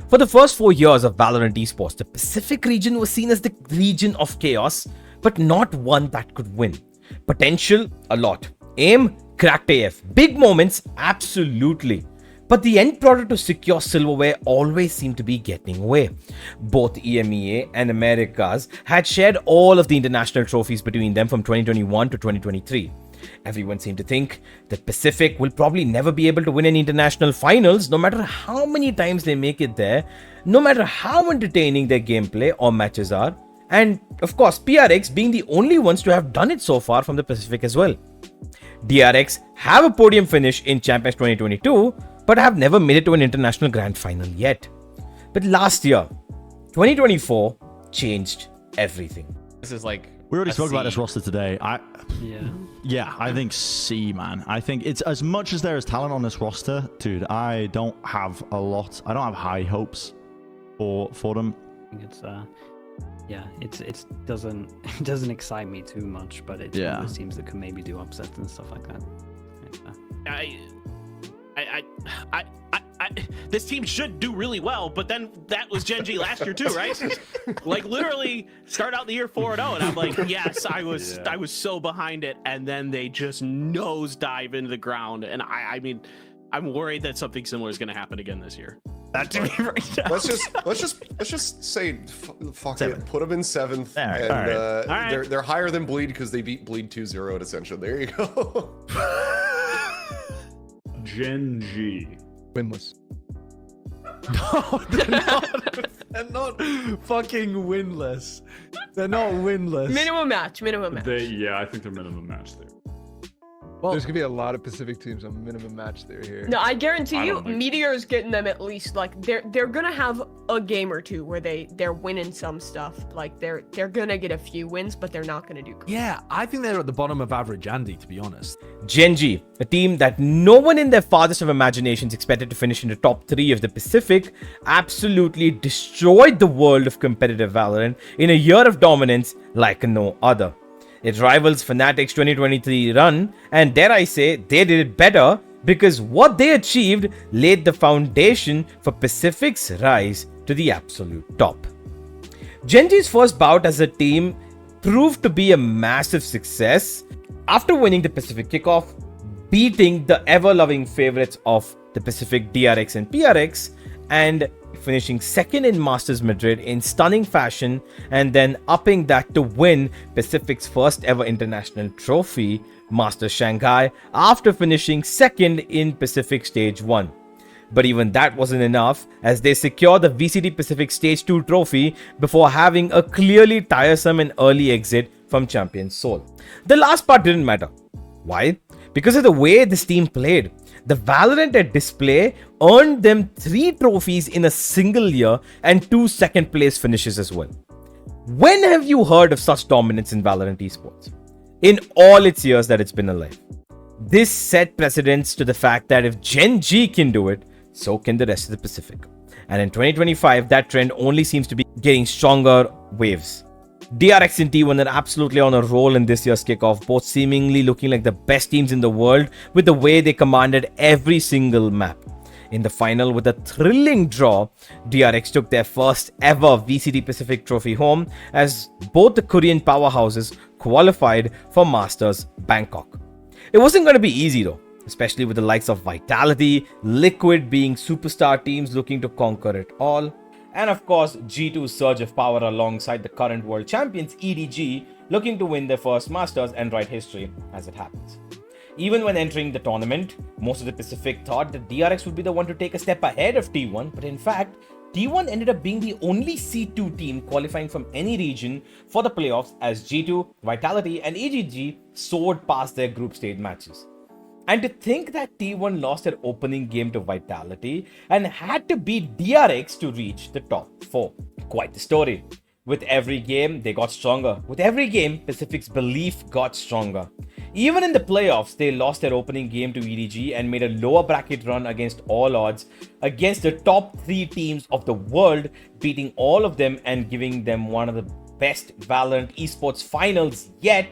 For the first 4 years of Valorant esports, the Pacific region was seen as the region of chaos, but not one that could win. Potential, a lot. Aim, cracked AF. Big moments, absolutely. But the end product to secure silverware always seemed to be getting away. Both EMEA and Americas had shared all of the international trophies between them from 2021 to 2023. Everyone seemed to think that Pacific will probably never be able to win any international finals, no matter how many times they make it there, no matter how entertaining their gameplay or matches are, and of course PRX being the only ones to have done it so far from the Pacific as well. DRX have a podium finish in Champions 2022, but have never made it to an international grand final yet. But last year, 2024, changed everything. This is like we already spoke about this roster today. Yeah, I think C, man. I think it's as much as there is talent on this roster, dude. I don't have high hopes for them. I think it's it doesn't excite me too much, but it's one of those teams that can maybe do upsets and stuff like that. This team should do really well, but then that was Gen.G last year too, right? Like literally start out the year 4-0, and I'm like, yes, I was so behind it, and then they just nosedive into the ground, and I mean, I'm worried that something similar is going to happen again this year. That to me right now. Let's just say fuck it, put them in 7th, and they're higher than Bleed because they beat Bleed 2-0 at Ascension. There you go. Gen.G. Winless. No, they're not fucking winless. They're not winless. Minimum match. Yeah, I think they're minimum match there. Well, there's gonna be a lot of Pacific teams on minimum match there here. No, I guarantee you, Meteor's getting them at least. Like they're gonna have a game or two where they're winning some stuff. Like they're gonna get a few wins, but they're not gonna do great. Yeah, I think they're at the bottom of average Andy, to be honest. Gen.G, a team that no one in their farthest of imaginations expected to finish in the top 3 of the Pacific, absolutely destroyed the world of competitive Valorant in a year of dominance like no other. It rivals Fnatic's 2023 run, and dare I say, they did it better because what they achieved laid the foundation for Pacific's rise to the absolute top. Gen.G's first bout as a team proved to be a massive success after winning the Pacific kickoff, beating the ever-loving favorites of the Pacific DRX and PRX, and finishing 2nd in Masters Madrid in stunning fashion, and then upping that to win Pacific's first ever international trophy, Masters Shanghai, after finishing 2nd in Pacific Stage 1. But even that wasn't enough, as they secured the VCT Pacific Stage 2 trophy before having a clearly tiresome and early exit from Champion Seoul. The last part didn't matter. Why? Because of the way this team played. The Valorant at display earned them 3 trophies in a single year and 2 second place finishes as well. When have you heard of such dominance in Valorant esports? In all its years that it's been alive. This set precedence to the fact that if Gen.G can do it, so can the rest of the Pacific. And in 2025, that trend only seems to be getting stronger waves. DRX and T1 are absolutely on a roll in this year's kickoff, both seemingly looking like the best teams in the world with the way they commanded every single map. In the final, with a thrilling draw, DRX took their first ever VCT Pacific trophy home, as both the Korean powerhouses qualified for Masters Bangkok. It wasn't going to be easy though, especially with the likes of Vitality, Liquid being superstar teams looking to conquer it all, and of course G2's surge of power alongside the current world champions EDG looking to win their first Masters and write history as it happens. Even when entering the tournament, most of the Pacific thought that DRX would be the one to take a step ahead of T1, but in fact, T1 ended up being the only C2 team qualifying from any region for the playoffs, as G2, Vitality and EDG soared past their group stage matches. And to think that T1 lost their opening game to Vitality and had to beat DRX to reach the top 4. Quite the story. With every game, they got stronger. With every game, Pacific's belief got stronger. Even in the playoffs, they lost their opening game to EDG and made a lower bracket run against all odds against the top 3 teams of the world, beating all of them and giving them one of the best Valorant esports finals yet,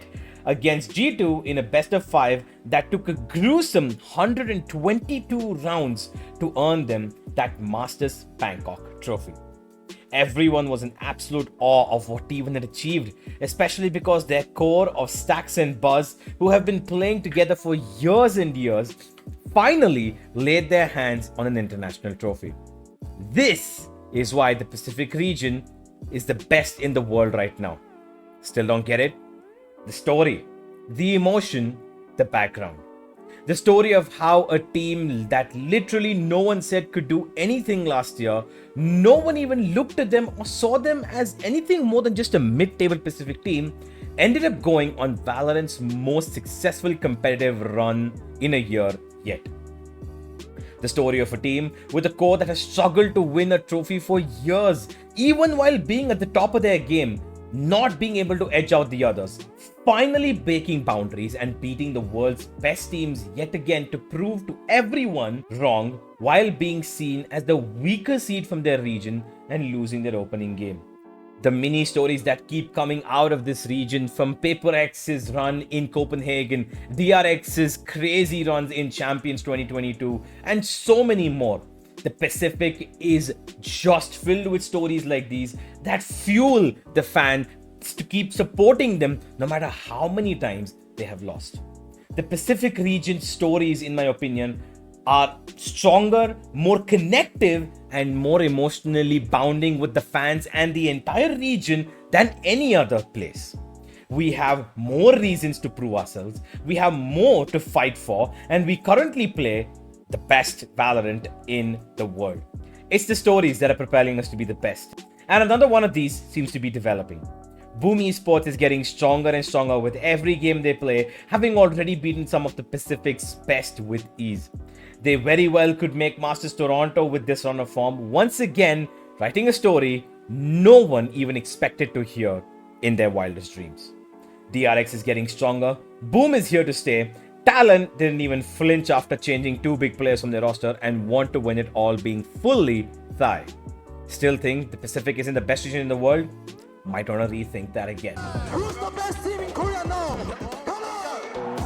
against G2 in a best of 5 that took a gruesome 122 rounds to earn them that Masters Bangkok trophy. Everyone was in absolute awe of what T1 had achieved, especially because their core of Stacks and Buzz, who have been playing together for years and years, finally laid their hands on an international trophy. This is why the Pacific region is the best in the world right now. Still don't get it? The story, the emotion, the background. The story of how a team that literally no one said could do anything last year, no one even looked at them or saw them as anything more than just a mid-table Pacific team, ended up going on Valorant's most successful competitive run in a year yet. The story of a team with a core that has struggled to win a trophy for years, even while being at the top of their game, not being able to edge out the others, finally breaking boundaries and beating the world's best teams yet again to prove to everyone wrong while being seen as the weaker seed from their region and losing their opening game. The mini stories that keep coming out of this region, from Paper X's run in Copenhagen, DRX's crazy runs in Champions 2022, and so many more. The Pacific is just filled with stories like these that fuel the fans to keep supporting them no matter how many times they have lost. The Pacific region stories, in my opinion, are stronger, more connective, and more emotionally bounding with the fans and the entire region than any other place. We have more reasons to prove ourselves, we have more to fight for, and we currently play the best Valorant in the world. It's the stories that are propelling us to be the best. And another one of these seems to be developing. Boom Esports is getting stronger and stronger with every game they play, having already beaten some of the Pacific's best with ease. They very well could make Masters Toronto with this run of form, once again writing a story no one even expected to hear in their wildest dreams. DRX is getting stronger, Boom is here to stay, Talon didn't even flinch after changing 2 big players from their roster and want to win it all being fully Thai. Still think the Pacific isn't the best region in the world? Might wanna rethink that again. Who's the best team in Korea now?